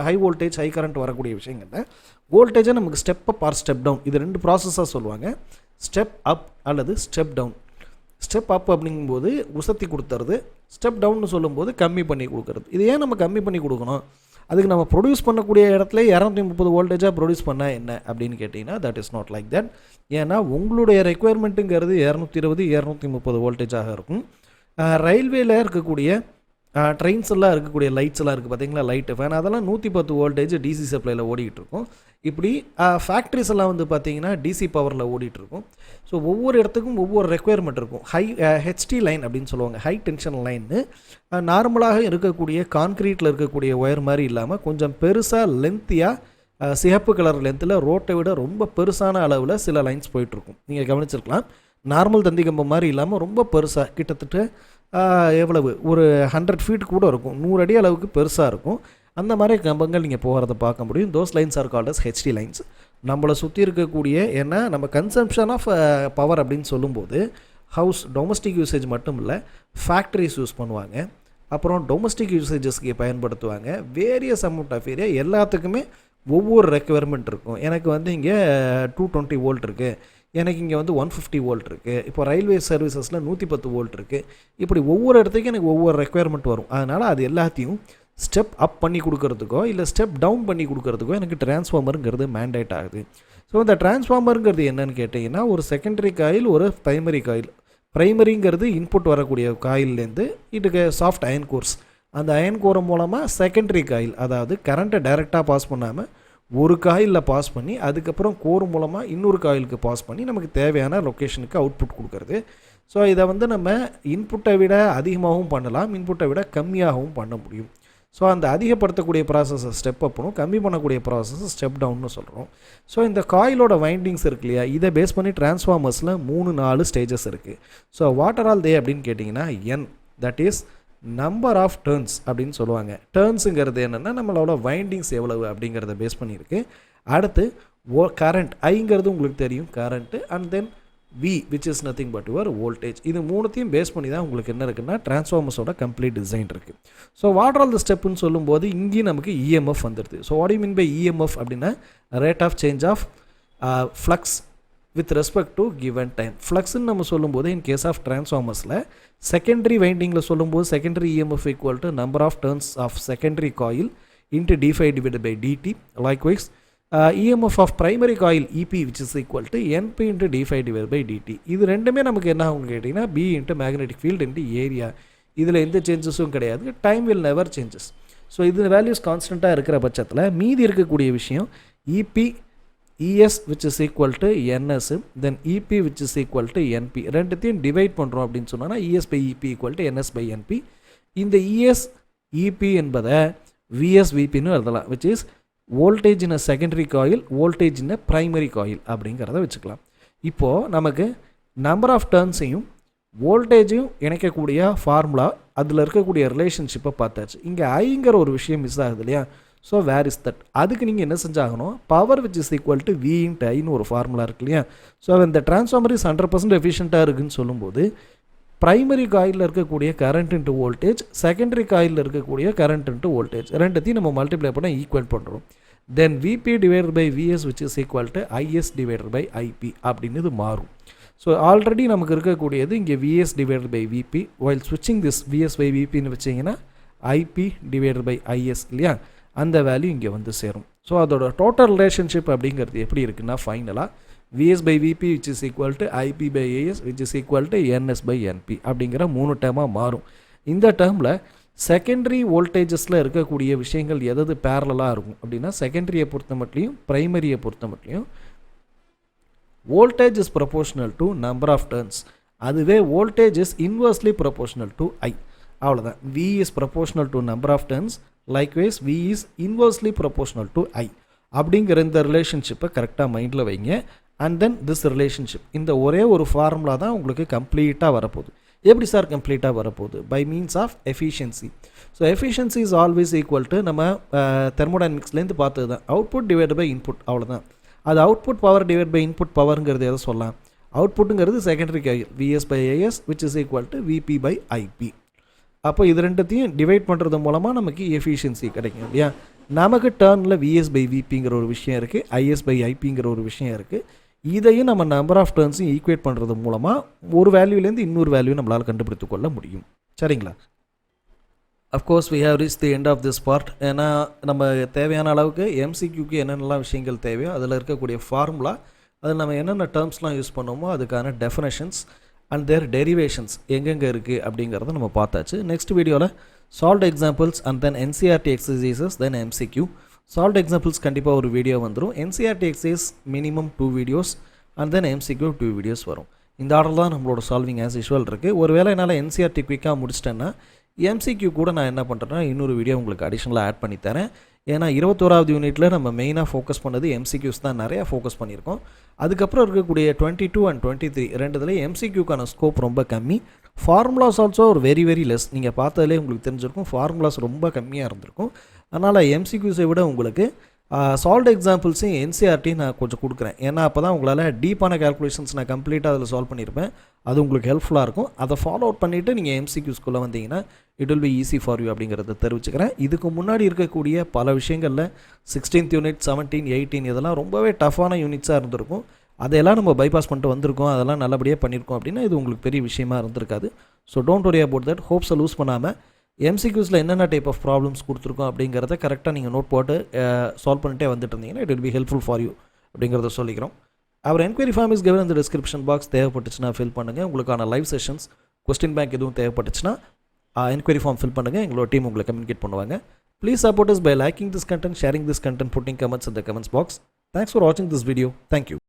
ஹை வோல்டேஜ் ஹை கரண்ட் வரக்கூடிய விஷயங்கள்ல வோல்டேஜை நமக்கு step up or step down, இது 2 ப்ராசஸாக சொல்லுவாங்க. ஸ்டெப் அப் அல்லது ஸ்டெப் டவுன். ஸ்டெப் அப் அப்படிங்கும்போது உசத்தி கொடுத்துறது, ஸ்டெப் டவுன்னு சொல்லும்போது கம்மி பண்ணி கொடுக்குறது. இது ஏன் நம்ம கம்மி பண்ணி கொடுக்கணும்? அதுக்கு நம்ம ப்ரொடியூஸ் பண்ணக்கூடிய இடத்துல 230 வோல்டேஜாக ப்ரொடியூஸ் பண்ணால் என்ன அப்படின்னு கேட்டிங்கன்னா that is not like that. ஏன்னா உங்களுடைய ரெக்குயர்மெண்ட்டுங்கிறது 220 230 வோல்டேஜாக இருக்கும். ரயில்வேல இருக்கக்கூடிய ட்ரெயின்ஸ் எல்லாம் இருக்கக்கூடிய லைட்ஸ் எல்லாம் இருக்குது பார்த்தீங்களா, லைட்டு ஃபேன், அதெல்லாம் 110 வோல்டேஜ் டிசி சப்ளையில் ஓடிக்கிட்டு இருக்கும். இப்படி ஃபேக்ட்ரிஸ் எல்லாம் வந்து பார்த்தீங்கன்னா டிசி பவரில் ஓடிட்டுருக்கும். ஸோ ஒவ்வொரு இடத்துக்கும் ஒவ்வொரு ரெக்குயர்மெண்ட் இருக்கும். ஹெச்டி லைன் அப்படின்னு சொல்லுவாங்க, ஹை டென்ஷன் லைன்னு. நார்மலாக இருக்கக்கூடிய கான்க்ரீட்டில் இருக்கக்கூடிய ஒயர் மாதிரி இல்லாமல் கொஞ்சம் பெருசாக லென்த்தியாக சிகப்பு கலர் லென்த்தில் ரோட்டை விட ரொம்ப பெருசான அளவில் சில லைன்ஸ் போயிட்டுருக்கும். நீங்கள் கவனிச்சிருக்கலாம். நார்மல் தந்தி கம்பம் மாதிரி இல்லாமல் ரொம்ப பெருசாக கிட்டத்தட்ட எவ்வளவு ஒரு 100 ஃபீட் கூட இருக்கும், 100 அடி அளவுக்கு பெருசாக இருக்கும். அந்த மாதிரி கம்பங்கள் நீங்கள் போகிறத பார்க்க முடியும். Those lines are called as HT lines. நம்மளை சுற்றி இருக்கக்கூடிய ஏன்னா நம்ம கன்சம்ஷன் ஆஃப் பவர் அப்படின்னு சொல்லும்போது ஹவுஸ் டொமஸ்டிக் யூசேஜ் மட்டும் இல்லை, ஃபேக்ட்ரிஸ் யூஸ் பண்ணுவாங்க, அப்புறம் டொமஸ்டிக் யூசேஜஸ்க்கு பயன்படுத்துவாங்க. வேரியஸ் அமௌண்ட் ஆஃப் ஏரியா எல்லாத்துக்குமே ஒவ்வொரு ரெக்குயர்மெண்ட் இருக்கும். எனக்கு வந்து இங்கே 220 வோல்ட் இருக்குது, எனக்கு இங்கே வந்து 150 வோல்ட் இருக்குது, இப்போ ரயில்வே சர்வீசஸில் 110 வோல்ட் இருக்குது. இப்படி ஒவ்வொரு இடத்துக்கும் எனக்கு ஒவ்வொரு ரெக்குயர்மெண்ட் வரும். அதனால் அது எல்லாத்தையும் ஸ்டெப் அப் பண்ணி கொடுக்கறதுக்கோ இல்லை ஸ்டெப் டவுன் பண்ணி கொடுக்கறதுக்கோ எனக்கு டிரான்ஸ்ஃபார்மருங்கிறது மேண்டேட் ஆகுது. ஸோ இந்த டிரான்ஸ்ஃபார்மருங்கிறது என்னன்னு கேட்டிங்கன்னா ஒரு செகண்டரி காயில், ஒரு ப்ரைமரி காயில். ப்ரைமரிங்கிறது இன்புட் வரக்கூடிய காயிலேருந்து இதுக்கு சாஃப்ட் அயன் கோர்ஸ், அந்த அயன் கோர் மூலமாக செகண்டரி காயில், அதாவது கரண்ட்டை டைரெக்டாக பாஸ் பண்ணாமல் ஒரு காயிலில் பாஸ் பண்ணி அதுக்கப்புறம் கோர் மூலமாக இன்னொரு காயிலுக்கு பாஸ் பண்ணி நமக்கு தேவையான லொக்கேஷனுக்கு அவுட்புட் கொடுக்குறது. ஸோ இதை வந்து நம்ம இன்புட்டை விட அதிகமாகவும் பண்ணலாம், இன்புட்டை விட கம்மியாகவும் பண்ண முடியும். ஸோ அந்த அதிகப்படுத்தக்கூடிய ப்ராசஸை ஸ்டெப் அப்னும், கம்மி பண்ணக்கூடிய ப்ராசஸை ஸ்டெப் டவுன்னு சொல்கிறோம். ஸோ இந்த காயிலோட வைண்டிங்ஸ் இருக்கு இல்லையா, இதை பேஸ் பண்ணி டிரான்ஸ்ஃபார்மர்ஸில் 3-4 ஸ்டேஜஸ் இருக்குது. So what are all they அப்படின்னு கேட்டிங்கன்னா N, that is number of turns அப்படின்னு சொல்லுவாங்க. டர்ன்ஸுங்கிறது என்னென்னா நம்மளோட வைண்டிங்ஸ் எவ்வளவு அப்படிங்கிறத பேஸ் பண்ணியிருக்கு. அடுத்து கரண்ட், ஐங்கிறது உங்களுக்கு தெரியும் current, and then V which is nothing but your voltage. இது மூணுத்தையும் பேஸ் பண்ணி தான் உங்களுக்கு என்ன இருக்குன்னா டிரான்ஸ்ஃபார்மர்ஸோட கம்ப்ளீட் டிசைன் இருக்குது. ஸோ வாட் ஆர் த ஸ்டெப்புன்னு சொல்லும்போது இங்கேயும் நமக்கு இஎம்எஃப் வந்துடுது. So what you mean by EMF அப்படின்னா rate of change of flux with respect to given time. ஃப்ளக்ஸ்ன்னு நம்ம சொல்லும்போது இன் கேஸ் ஆஃப் டிரான்ஸ்ஃபார்மர்ஸில் செகண்டரி வைண்டிங்கில் சொல்லும்போது secondary EMF equal to number of turns of secondary coil into d5 divided by dt. Likewise EMF of primary coil EP which is equal to NP into d5 divided by dt. இது ரெண்டுமே நமக்கு என்ன ஆகும் கேட்டிங்கன்னா B into magnetic field into area. இதில் எந்த சேஞ்சஸும் கிடையாது, time will never changes. So இது வேல்யூஸ் கான்ஸ்டண்ட்டாக இருக்கிற பட்சத்தில் மீதி இருக்கக்கூடிய விஷயம் EP ES which is equal to NS, then EP which is equal to NP. ரெண்டுத்தையும் டிவைட் பண்ணுறோம் அப்படின்னு சொன்னோன்னா ES by EP equal to NS by NP. இந்த ES EP என்பதை VS VPன்னு எழுதலாம், which is voltage in a secondary coil, voltage in a primary coil அப்படிங்கிறத வச்சுக்கலாம். இப்போது நமக்கு நம்பர் ஆஃப் டர்ன்ஸையும் வோல்டேஜையும் இணைக்கக்கூடிய ஃபார்முலா, அதில் இருக்கக்கூடிய ரிலேஷன்ஷிப்பை பார்த்தாச்சு. இங்கே ஐங்கிற ஒரு விஷயம் மிஸ் ஆகுது இல்லையா? So where is that? அதுக்கு நீங்கள் என்ன செஞ்சாகணும், power which is equal to V into ஐன்னு ஒரு ஃபார்முலா இருக்கு இல்லையா? ஸோ இந்த டிரான்ஸ்ஃபார்மர் இஸ் 100% எஃபிஷியண்ட்டாக இருக்குதுன்னு சொல்லும்போது ப்ரைமரி காயிலில் இருக்கக்கூடிய கரண்ட் இன்ட்டு வோல்டேஜ், செகண்டரி காயிலில் இருக்கக்கூடிய கரண்ட் இன்ட்டு வோல்டேஜ் ரெண்டுத்தையும் நம்ம மல்டிப்ளை பண்ண ஈக்குவல் பண்ணுறோம். Then VP divided by VS which is equal to IS divided by IP அப்படின்னு இது மாறும். ஸோ ஆல்ரெடி நமக்கு இருக்கக்கூடியது இங்கே VS divided by VP, while ஸ்விட்சிங் திஸ் விஎஸ் பை விபின்னு வச்சிங்கன்னா ஐபி டிவைடட் பை ஐஎஸ் இல்லையா? அந்த வேல்யூ இங்கே வந்து சேரும். ஸோ அதோட டோட்டல் ரிலேஷன்ஷிப் அப்படிங்கிறது எப்படி இருக்குன்னா, ஃபைனலாக VS by VP which is equal to IP by AS which is equal to NS by NP அப்படிங்கிற 3 டேர்மாக மாறும். இந்த டேர்மில் செகண்டரி வோல்டேஜஸில் இருக்கக்கூடிய விஷயங்கள் எதாவது பேரலாக இருக்கும் அப்படின்னா, செகண்டரியை பொறுத்த மட்டும் ப்ரைமரியை பொறுத்த மட்டும் voltage is proportional to number of turns, அதுவே voltage is inversely proportional to I. அவ்வளோதான். V is proportional to number of turns, likewise V is inversely proportional to I அப்படிங்கிற இந்த ரிலேஷன்ஷிப்பை கரெக்டாக மைண்டில் வைங்க. அண்ட் தென் திஸ் ரிலேஷன்ஷிப், இந்த ஒரே ஒரு ஃபார்முலா தான் உங்களுக்கு கம்ப்ளீட்டாக வரப்போகுது. எப்படி சார் கம்ப்ளீட்டாக வரப்போகுது? By means of efficiency. So efficiency is always equal to நம்ம தெர்மோடைனமிக்ஸ்லேருந்து பார்த்தது தான், அவுட்புட் டிவைட் பை இன்புட். அவ்வளோதான். அது output power divide by input பவருங்கிறது எதை சொல்லலாம்? அவுட்புட்டுங்கிறது secondary coil VS by AS which is equal to VP by IP. அப்போ இது ரெண்டுத்தையும் டிவைட் பண்ணுறது மூலமாக நமக்கு எஃபிஷியன்சி கிடைக்கும் இல்லையா? நமக்கு டர்னில் விஎஸ் பை விபிங்கிற ஒரு விஷயம் இருக்குது, ஐஎஸ் பை ஐபிங்கிற ஒரு விஷயம் இருக்குது. இதையும் நம்ம நம்பர் ஆஃப் டர்ன்ஸையும் ஈக்குவேட் பண்ணுறது மூலமாக ஒரு வேல்யூலேருந்து இன்னொரு வேல்யூ நம்மளால் கண்டுபிடித்து கொள்ள முடியும். சரிங்களா? Of course we have reach the end of this part. ஏன்னா நம்ம தேவையான அளவுக்கு எம்சிக்யூக்கு என்னென்னலாம் விஷயங்கள் தேவையோ அதில் இருக்கக்கூடிய ஃபார்முலா, அதில் நம்ம என்னென்ன டேர்ம்ஸ்லாம் யூஸ் பண்ணுவோமோ அதுக்கான டெஃபினேஷன்ஸ் அண்ட் தேர் டெரிவேஷன்ஸ் எங்கெங்கே இருக்குது அப்படிங்கிறத நம்ம பார்த்தாச்சு. நெக்ஸ்ட் வீடியோவில் solved examples and then NCERT exercises then MCQ. Solved examples கண்டிப்பாக ஒரு வீடியோ வந்துடும். NCERT exercise minimum 2 videos and then MCQ 2 videos வரும். இந்த ஆர்டர் தான் நம்மளோட சால்விங் ஆஸ் யூஷுவல் இருக்குது. ஒருவேளை என்னால் என்சிஆர்டி குயிக்காக முடிச்சிட்டேன்னா எம்சிக்யூ கூட நான் என்ன பண்ணுறேன்னா இன்னொரு வீடியோ உங்களுக்கு அடிஷ்னலாக ஆட் பண்ணி தரேன். ஏன்னா 21வது யூனிட்டில் நம்ம மெயினாக ஃபோக்கஸ் பண்ணது எம்சிக்யூஸ் தான் நிறையா ஃபோக்கஸ் பண்ணியிருக்கோம். அதுக்கப்புறம் இருக்கக்கூடிய 22 அண்ட் 23 ரெண்டுத்துல எம்சிக்யூக்கான ஸ்கோப் ரொம்ப கம்மி. ஃபார்முலாஸ் ஆல்சோ ஒரு வெரி வெரி லெஸ். நீங்கள் பார்த்ததுலே உங்களுக்கு தெரிஞ்சிருக்கும், ஃபார்முலாஸ் ரொம்ப கம்மியாக இருந்திருக்கும். அதனால் எம்சிக்யூஸை விட உங்களுக்கு சால்வ்ட் எக்ஸாம்பிள்ஸையும் என்சிஆர்டி நான் கொஞ்சம் கொடுக்குறேன். ஏன்னா அப்போ தான் உங்களால் டீப்பான கேல்குலேஷன்ஸ் நான் கம்ப்ளீட்டாக அதில் சால்வ் பண்ணியிருப்பேன். அது உங்களுக்கு ஹெல்ப்ஃபுல்லாக இருக்கும். அதை ஃபாலோ அவுட் பண்ணிவிட்டு நீங்கள் எம்சிக்யூஸ்குள்ளே வந்தீங்கன்னா it will be easy for you அப்படிங்கிறத தெரிவிச்சுக்கிறேன். இதுக்கு முன்னாடி இருக்கக்கூடிய பல விஷயங்களில் 16th யூனிட், 17, 18 இதெல்லாம் ரொம்பவே டஃப்பான யூனிட்ஸாக இருந்திருக்கும். அதையெல்லாம் நம்ம பைபாஸ் பண்ணிட்டு வந்திருக்கோம், அதெல்லாம் நல்லபடியாக பண்ணியிருக்கோம் அப்படின்னா இது உங்களுக்கு பெரிய விஷயமா இருந்திருக்காது. So don't worry about that. ஹோப்ஸை லூஸ் பண்ணாமல் எம்சிக்யூஸில் என்னென்ன டைப் ஆஃப் ப்ராப்ளம்ஸ் கொடுத்துருக்கோம் அப்படிங்கிறத கரெக்டாக நீங்கள் நோட் போட்டு சால்வ் பண்ணிட்டே வந்துட்டு இருந்தீங்கன்னா it will be helpful for you அப்படிங்கிறத சொல்லிக்கிறோம். அவர் என்கொயரி ஃபார்ம் இஸ் கிவன் இந்த டிஸ்கிரிப்ஷன் பாக்ஸ். தேவைப்பட்டுச்சுன்னா ஃபில் பண்ணுங்கள். உங்களுக்கான லைவ் செஷன்ஸ், கொஸ்டின் பேங்க் எதுவும் தேவைப்பட்டுச்சுன்னா என்கொயரி ஃபார்ம் ஃபில் பண்ணுங்கள். எங்களோட டீம் உங்களை கம்யூனிகேட் பண்ணுவாங்க. Please support us by liking this content, sharing this content, putting comments in the comments box. Thanks for watching this video. Thank you.